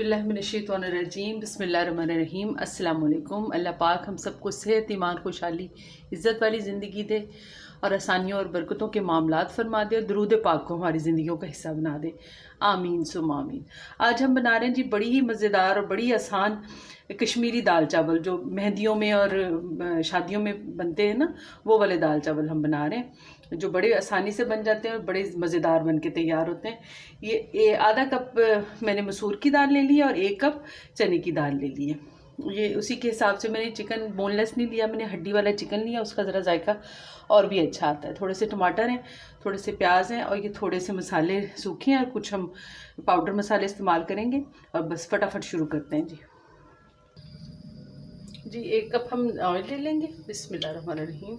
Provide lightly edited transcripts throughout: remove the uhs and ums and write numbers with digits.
औज़ुबिल्लाहिमिनश्शैतानिर्रजीम बिस्मिल्लाहिर्रहमानिर्रहीम। अस्सलाम वालेकुम। अल्लाह पाक हम सबको सेहत, ईमान, खुशहाली, इज़्ज़त वाली ज़िंदगी दे और आसानियों और बरकतों के मामलात फरमा दे और दरूद पाक को हमारी ज़िंदगियों का हिस्सा बना दे। आमीन सुम आमीन। आज हम बना रहे हैं जी बड़ी ही मज़ेदार और बड़ी आसान कश्मीरी दाल चावल, जो मेहंदियों में और शादियों में बनते हैं ना, वो वाले दाल चावल हम बना रहे हैं, जो बड़े आसानी से बन जाते हैं और बड़े मज़ेदार बन के तैयार होते हैं। ये आधा कप मैंने मसूर की दाल ले ली है और 1 कप चने की दाल ले ली है। ये उसी के हिसाब से मैंने चिकन बोनलेस नहीं लिया, मैंने हड्डी वाला चिकन लिया, उसका ज़रा जायका और भी अच्छा आता है। थोड़े से टमाटर हैं, थोड़े से प्याज हैं और ये थोड़े से मसाले सूखे हैं और कुछ हम पाउडर मसाले इस्तेमाल करेंगे। और बस फटाफट शुरू करते हैं जी। 1 कप हम ऑयल ले लेंगे। बिस्मिल्लाहिर्रहमानिर्रहीम।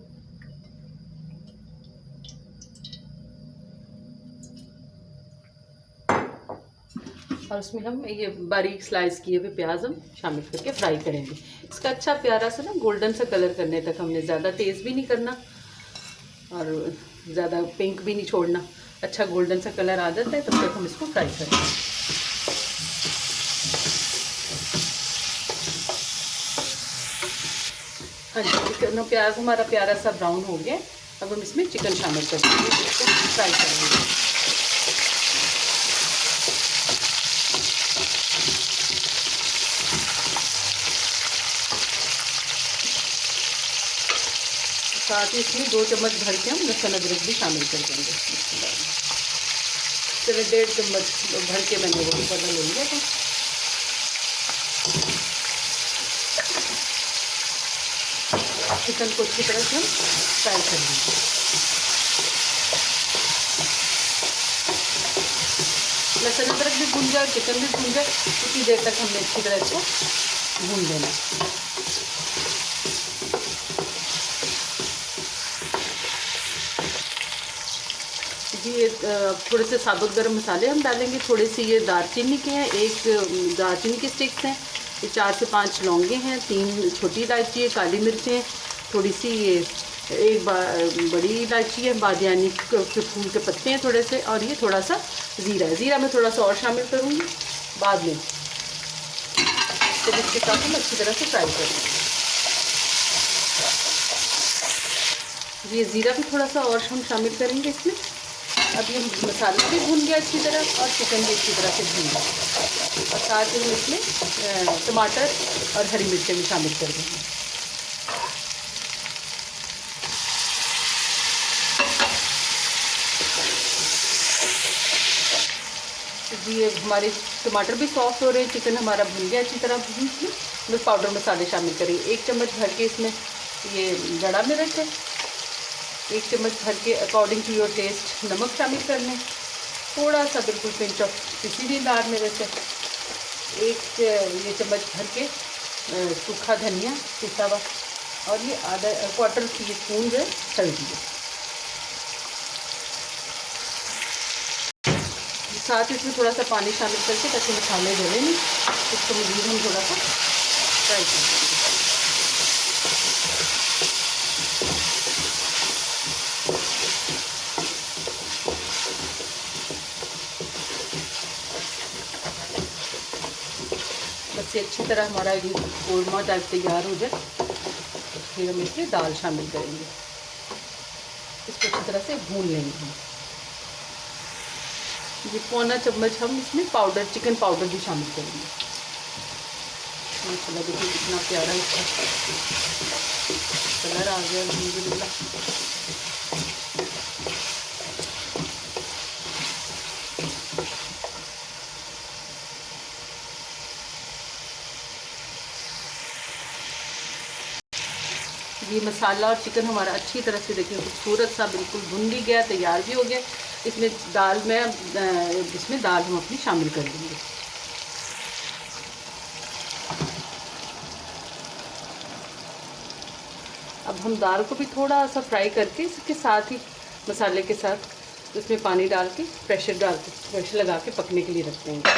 और उसमें हम ये बारीक स्लाइस किए हुए प्याज हम शामिल करके फ्राई करेंगे। इसका अच्छा प्यारा सा ना गोल्डन सा कलर करने तक, हमने ज़्यादा तेज़ भी नहीं करना और ज़्यादा पिंक भी नहीं छोड़ना। अच्छा गोल्डन सा कलर आ जाता है तब तक हम इसको फ्राई करेंगे। हाँ जी, चिकन प्याज हमारा प्यारा सा ब्राउन हो गया। अब हम इसमें चिकन शामिल कर देंगे, इसको फ्राई करेंगे। साथ ही इसमें 2 चम्मच भर के हम लहसुन अदरक भी शामिल कर देंगे। चलो 1.5 चम्मच भर के मैंने वो बदल ले लिया था। चिकन को अच्छी तरह से हम फ्राई कर लेंगे। लहसुन अदरक भी भून जाए, चिकन भी भून जाए, उतनी देर तक हमने अच्छी तरह इसको भून लेना। ये थोड़े से साबुत गरम मसाले हम डालेंगे। थोड़ी सी ये दालचीनी के हैं, 1 दालचीनी के स्टिक्स हैं, ये 4 से 5 लौंगे हैं, 3 छोटी इलायची है, काली मिर्चें, थोड़ी सी ये 1 बड़ी इलायची है, बादियानी के फूल के पत्ते हैं थोड़े से, और ये थोड़ा सा ज़ीरा है। ज़ीरा मैं थोड़ा सा और शामिल करूँगी बाद में। तो इसके साथ हम अच्छी तरह से फ्राई करेंगे। ये ज़ीरा भी थोड़ा सा और हम शामिल करेंगे इसमें। अब ये मसाला भी भून गया अच्छी तरह और चिकन भी अच्छी तरह से भून गया, और साथ ही हम इसमें टमाटर और हरी मिर्चें भी शामिल कर देंगे। जी ये हमारे टमाटर भी सॉफ्ट हो रहे हैं, चिकन हमारा भून गया अच्छी तरह। इसमें पाउडर मसाले शामिल करेंगे। 1 चम्मच भर के इसमें ये बड़ा मिर्च है, 1 चम्मच भर के अकॉर्डिंग टू योर टेस्ट नमक शामिल कर लें। थोड़ा सा बिल्कुल पिंच ऑफ पिसी हुई लाल मिर्च है। 1 ये चम्मच भर के सूखा धनिया पिसा हुआ, और ये आधा क्वार्टर टीस्पून जो है हल्दी है। साथ ही इसमें थोड़ा सा पानी शामिल करके, ताकि मसाले जले नहीं, इसको मज़ीद हम थोड़ा सा फ्राई कर देंगे। बस ये अच्छी तरह हमारा ये कोरमा टाइप तैयार हो जाए, फिर हम इसमें दाल शामिल करेंगे। इसको अच्छी तरह से भून लेंगे हम। ये 1/4 चम्मच हम इसमें पाउडर, चिकन पाउडर भी शामिल करेंगे। माशाल्लाह देखिए कितना प्यारा इसका कलर आ गया अल्हम्दुलिल्लाह। ये मसाला और चिकन हमारा अच्छी तरह से देखिए खूबसूरत सा बिल्कुल भुन भी गया, तैयार भी हो गया। इसमें दाल हम अपनी शामिल कर देंगे। अब हम दाल को भी थोड़ा सा फ्राई करके इसके साथ ही मसाले के साथ उसमें पानी डाल के प्रेशर लगा के पकने के लिए रख देंगे।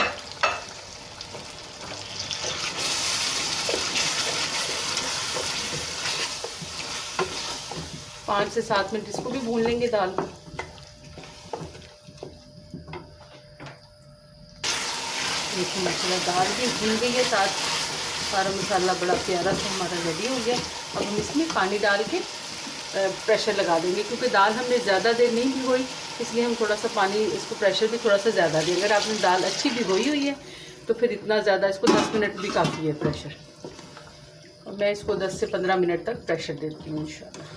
5 से 7 मिनट इसको भी भून लेंगे दाल को। देखिए माशाल्लाह दाल भी भुन गई है, साथ सारा मसाला बड़ा प्यारा सा हमारा रेडी हो गया। अब हम इसमें पानी डाल के प्रेशर लगा देंगे, क्योंकि दाल हमने ज़्यादा देर नहीं भिगोई, इसलिए हम थोड़ा सा पानी, इसको प्रेशर भी थोड़ा सा ज़्यादा दें। अगर आपने दाल अच्छी भिगोई हुई है तो फिर इतना ज़्यादा, इसको 10 मिनट भी काफ़ी है प्रेशर। और मैं इसको 10 से 15 मिनट तक प्रेशर देती हूँ इंशाल्लाह।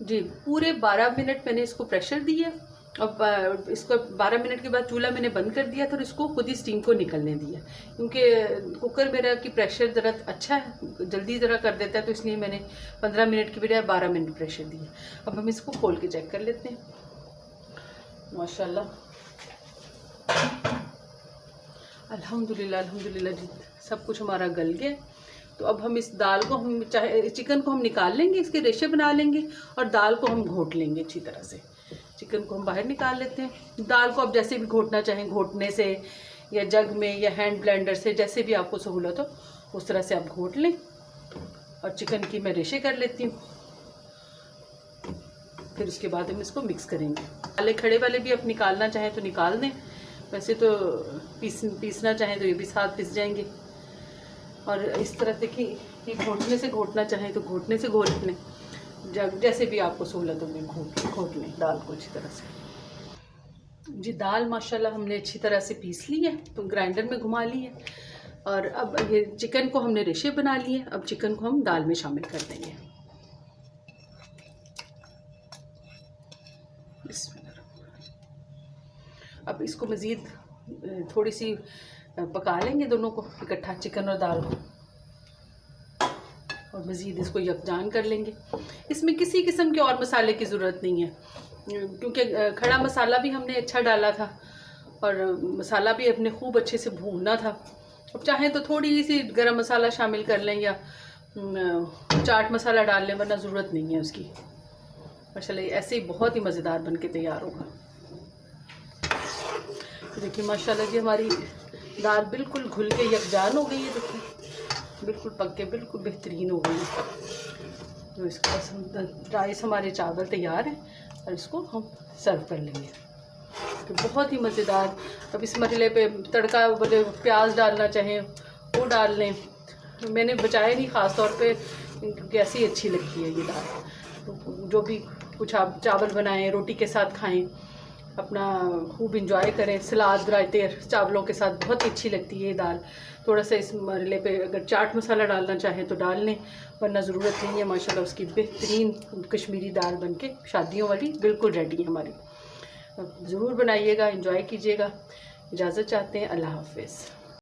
जी पूरे 12 मिनट मैंने इसको प्रेशर दिया। अब इसको 12 मिनट के बाद चूल्हा मैंने बंद कर दिया था और इसको खुद ही स्टीम को निकलने दिया, क्योंकि कुकर मेरा की प्रेशर ज़रा अच्छा है, जल्दी ज़रा कर देता है, तो इसलिए मैंने 15 मिनट की बजाय 12 मिनट प्रेशर दिया। अब हम इसको खोल के चेक कर लेते हैं। माशाल्लाह अल्हम्दुलिल्लाह अल्हम्दुलिल्लाह जी, सब कुछ हमारा गल गया। तो अब हम इस दाल को, हम चाहे चिकन को हम निकाल लेंगे, इसके रेशे बना लेंगे और दाल को हम घोट लेंगे अच्छी तरह से। चिकन को हम बाहर निकाल लेते हैं। दाल को आप जैसे भी घोटना चाहें, घोटने से या जग में या हैंड ब्लेंडर से, जैसे भी आपको सहूलत हो उस तरह से आप घोट लें। और चिकन की मैं रेशे कर लेती हूँ, फिर उसके बाद हम इसको मिक्स करेंगे। वाले खड़े वाले भी आप निकालना चाहें तो निकाल दें, वैसे तो पीसना चाहें तो ये भी साथ पिस जाएंगे। और इस तरह देखिए, ये घोटने से घोटना चाहें तो घोटने से घोट लें, जैसे भी आपको सहूलत हो घोट लें दाल को अच्छी तरह से। जी दाल माशाल्लाह हमने अच्छी तरह से पीस ली है, तो ग्राइंडर में घुमा ली है। और अब ये चिकन को हमने रेशे बना लिए। अब चिकन को हम दाल में शामिल कर देंगे। अब इसको मज़ीद थोड़ी सी पका लेंगे, दोनों को इकट्ठा, चिकन और दाल को, और मज़ीद इसको यकजान कर लेंगे। इसमें किसी किस्म के और मसाले की ज़रूरत नहीं है, क्योंकि खड़ा मसाला भी हमने अच्छा डाला था और मसाला भी अपने खूब अच्छे से भूनना था। अब चाहें तो थोड़ी सी गरम मसाला शामिल कर लें या चाट मसाला डाल लें, वरना ज़रूरत नहीं है उसकी। माशाल्लाह ऐसे ही बहुत ही मज़ेदार बन के तैयार होगा। तो देखिए माशाल्लाह जी हमारी दाल बिल्कुल घुल के यकजान हो गई है, देखिए बिल्कुल पक के बिल्कुल बेहतरीन हो गई है। तो इसका राइस, हमारे चावल तैयार हैं और इसको हम सर्व कर लेंगे। तो बहुत ही मज़ेदार। अब इस मरले पे तड़का, बोले प्याज डालना चाहें वो डाल लें, मैंने बचाया नहीं ख़ास तौर पे, क्योंकि ऐसी अच्छी लगती है ये दाल। तो जो भी कुछ आप चावल बनाएं, रोटी के साथ खाएं, अपना खूब इंजॉय करें, सलाद रायते चावलों के साथ बहुत ही अच्छी लगती है ये दाल। थोड़ा सा इस मरले पे अगर चाट मसाला डालना चाहें तो डाल लें, वरना ज़रूरत नहीं है। माशाल्लाह उसकी बेहतरीन कश्मीरी दाल बनके शादियों वाली बिल्कुल रेडी है हमारी। ज़रूर बनाइएगा, इंजॉय कीजिएगा। इजाज़त चाहते हैं, अल्लाह हाफ़िज़।